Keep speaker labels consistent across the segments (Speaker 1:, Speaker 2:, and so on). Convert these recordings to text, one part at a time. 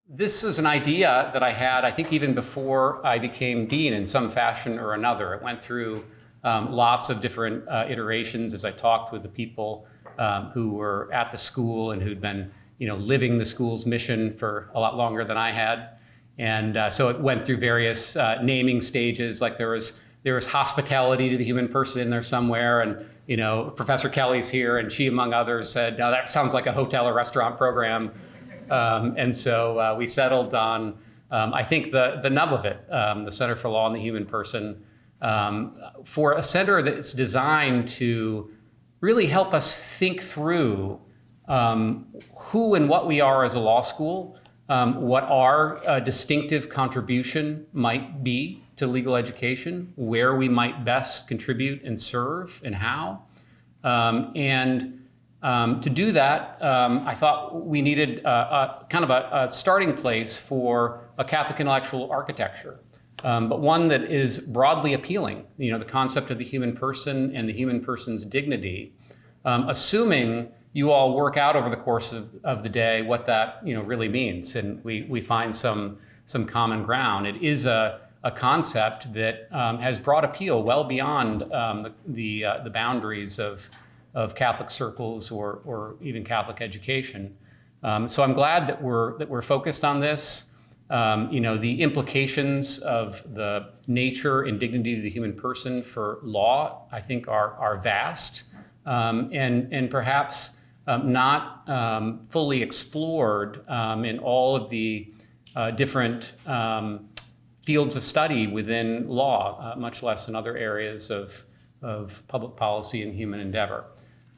Speaker 1: This is an idea that I had, I think, even before I became dean in some fashion or another. It went through lots of different iterations as I talked with the people who were at the school and who'd been, living the school's mission for a lot longer than I had. And so it went through various naming stages. Like there was hospitality to the human person in there somewhere, and Professor Kelly's here, and she, among others, said, "No, that sounds like a hotel or restaurant program." And so we settled on, I think, the nub of it, the Center for Law and the Human Person, for a center that's designed to really help us think through who and what we are as a law school, what our distinctive contribution might be to legal education, where we might best contribute and serve, and how. To do that, I thought we needed kind of a starting place for a Catholic intellectual architecture, but one that is broadly appealing. The concept of the human person and the human person's dignity, assuming you all work out over the course of the day what that really means, and we find some common ground. It is a concept that has broad appeal well beyond the boundaries of Catholic circles or even Catholic education. So I'm glad that we're focused on this. The implications of the nature and dignity of the human person for law, I think, are vast and perhaps not fully explored in all of the different fields of study within law, much less in other areas of public policy and human endeavor.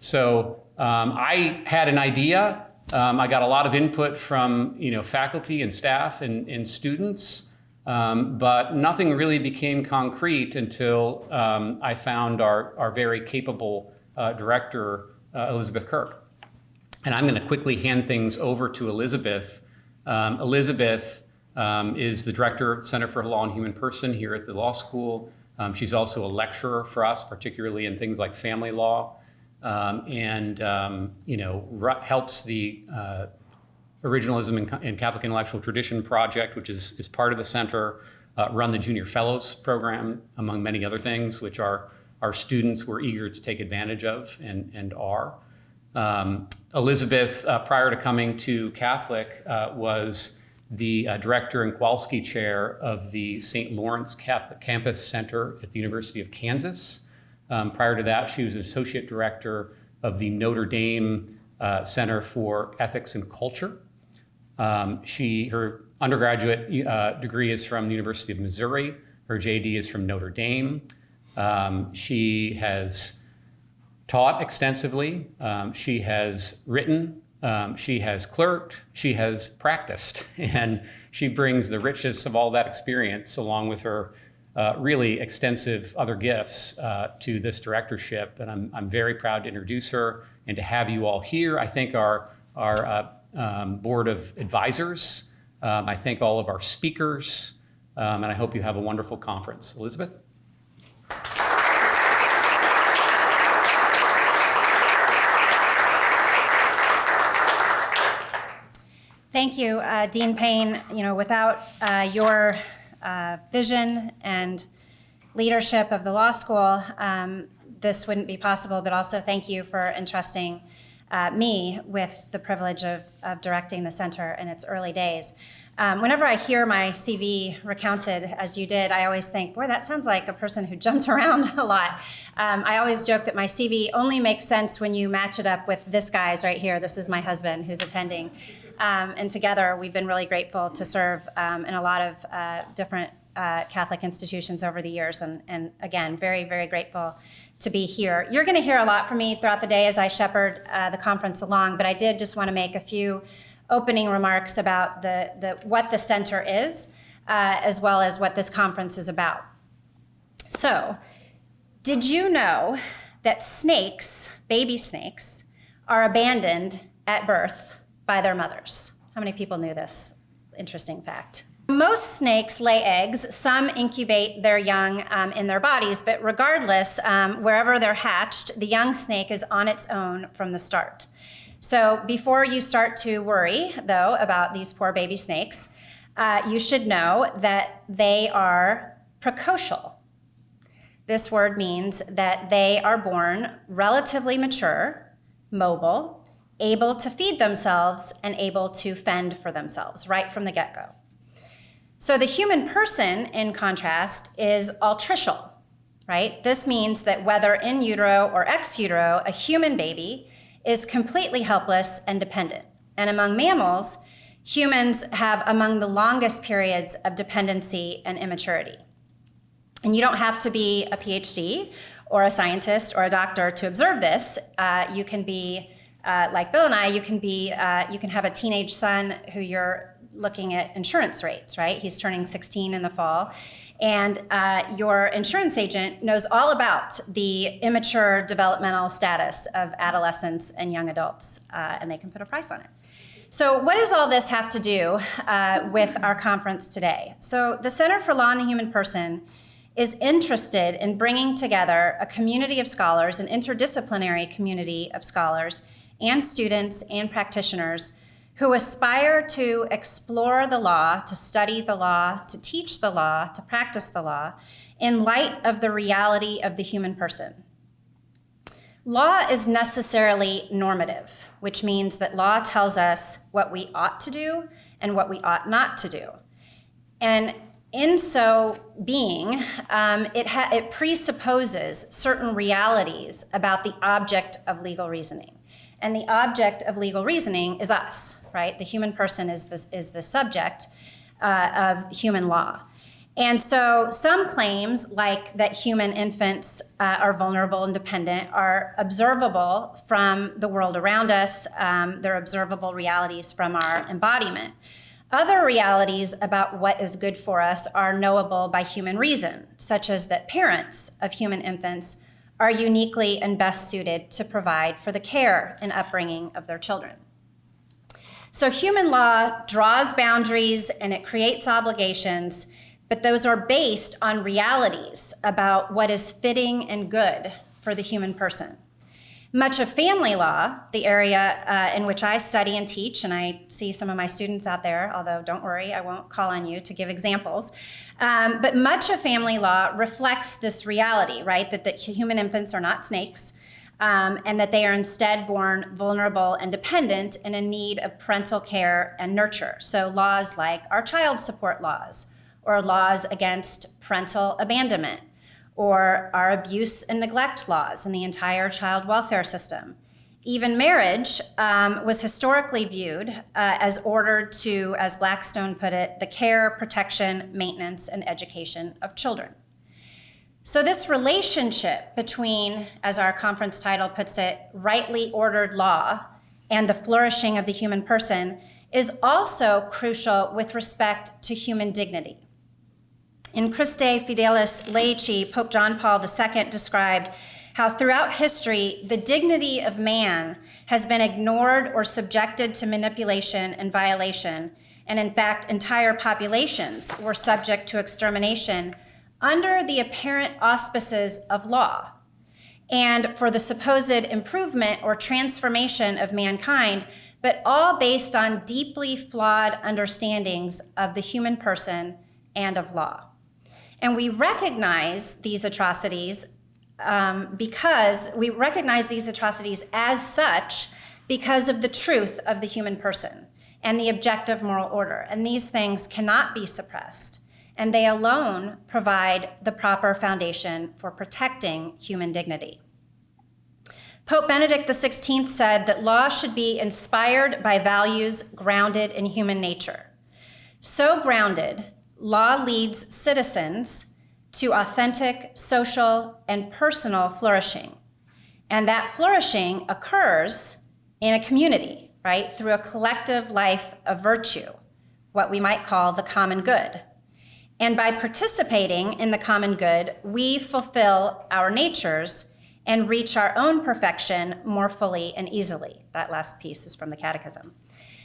Speaker 1: So I had an idea. I got a lot of input from faculty and staff and students, but nothing really became concrete until I found our very capable director, Elizabeth Kirk. And I'm going to quickly hand things over to Elizabeth. Elizabeth is the director of the Center for Law and Human Person here at the law school. She's also a lecturer for us, particularly in things like family law. And helps the Originalism in Catholic Intellectual Tradition project, which is part of the center, run the Junior Fellows program, among many other things, which our students were eager to take advantage of and are. Elizabeth, prior to coming to Catholic, was the director and Kowalski chair of the St. Lawrence Catholic Campus Center at the University of Kansas. Prior to that, she was an associate director of the Notre Dame Center for Ethics and Culture. Her undergraduate degree is from the University of Missouri. Her JD is from Notre Dame. She has taught extensively. She has written. She has clerked. She has practiced. And she brings the richness of all that experience along with her really extensive other gifts to this directorship, and I'm very proud to introduce her and to have you all here. I thank our board of advisors. I thank all of our speakers, and I hope you have a wonderful conference. Elizabeth?
Speaker 2: Thank you, Dean Payne. Without your vision and leadership of the law school, this wouldn't be possible, but also thank you for entrusting me with the privilege of directing the center in its early days. Whenever I hear my CV recounted as you did, I always think, boy, that sounds like a person who jumped around a lot. I always joke that my CV only makes sense when you match it up with this guy's right here. This is my husband who's attending. And together, we've been really grateful to serve in a lot of different Catholic institutions over the years. And again, very, very grateful to be here. You're going to hear a lot from me throughout the day as I shepherd the conference along, but I did just want to make a few opening remarks about what the center is, as well as what this conference is about. So, did you know that snakes, baby snakes, are abandoned at birth by their mothers? How many people knew this interesting fact? Most snakes lay eggs. Some incubate their young in their bodies, but regardless, wherever they're hatched, the young snake is on its own from the start. So before you start to worry, though, about these poor baby snakes, you should know that they are precocial. This word means that they are born relatively mature, mobile, able to feed themselves, and able to fend for themselves right from the get-go. So the human person, in contrast, is altricial, right? This means that whether in utero or ex utero, a human baby is completely helpless and dependent. And among mammals, humans have among the longest periods of dependency and immaturity. And you don't have to be a PhD or a scientist or a doctor to observe this. You can be, like Bill and I, you can have a teenage son who you're looking at insurance rates, right? He's turning 16 in the fall. And your insurance agent knows all about the immature developmental status of adolescents and young adults, and they can put a price on it. So what does all this have to do with our conference today? So the Center for Law and the Human Person is interested in bringing together a community of scholars, an interdisciplinary community of scholars and students and practitioners who aspire to explore the law, to study the law, to teach the law, to practice the law, in light of the reality of the human person. Law is necessarily normative, which means that law tells us what we ought to do and what we ought not to do. And in so being, it presupposes certain realities about the object of legal reasoning. And the object of legal reasoning is us, right? The human person is the subject of human law. And so some claims, like that human infants are vulnerable and dependent, are observable from the world around us. They're observable realities from our embodiment. Other realities about what is good for us are knowable by human reason, such as that parents of human infants are uniquely and best suited to provide for the care and upbringing of their children. So human law draws boundaries and it creates obligations, but those are based on realities about what is fitting and good for the human person. Much of family law, the area in which I study and teach, and I see some of my students out there, although don't worry, I won't call on you to give examples, but much of family law reflects this reality, right, that human infants are not snakes, and that they are instead born vulnerable and dependent and in need of parental care and nurture. So laws like our child support laws, or laws against parental abandonment, or our abuse and neglect laws and the entire child welfare system. Even marriage was historically viewed as ordered to, as Blackstone put it, the care, protection, maintenance, and education of children. So this relationship between, as our conference title puts it, rightly ordered law and the flourishing of the human person is also crucial with respect to human dignity. In Christe Fidelis Laici, Pope John Paul II described how throughout history, the dignity of man has been ignored or subjected to manipulation and violation, and in fact, entire populations were subject to extermination under the apparent auspices of law. And for the supposed improvement or transformation of mankind, but all based on deeply flawed understandings of the human person and of law. And we recognize these atrocities because we recognize these atrocities as such because of the truth of the human person and the objective moral order. And these things cannot be suppressed. And they alone provide the proper foundation for protecting human dignity. Pope Benedict XVI said that law should be inspired by values grounded in human nature. So grounded, law leads citizens to authentic social and personal flourishing. And that flourishing occurs in a community, right, through a collective life of virtue, what we might call the common good. And by participating in the common good, we fulfill our natures and reach our own perfection more fully and easily. That last piece is from the Catechism.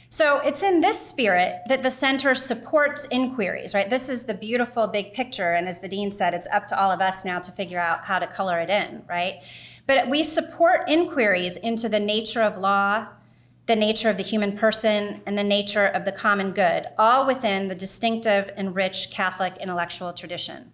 Speaker 2: So it's in this spirit that the center supports inquiries, right? This is the beautiful big picture, and as the dean said, it's up to all of us now to figure out how to color it in, right? But we support inquiries into the nature of law, the nature of the human person, and the nature of the common good, all within the distinctive and rich Catholic intellectual tradition.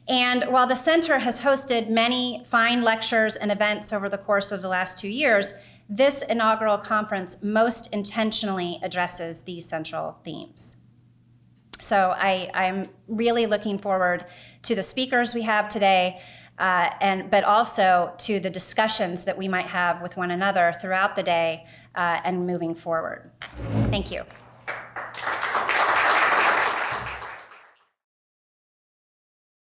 Speaker 2: And while the center has hosted many fine lectures and events over the course of the last 2 years, this inaugural conference most intentionally addresses these central themes. So I'm really looking forward to the speakers we have today, but also to the discussions that we might have with one another throughout the day and moving forward. Thank you.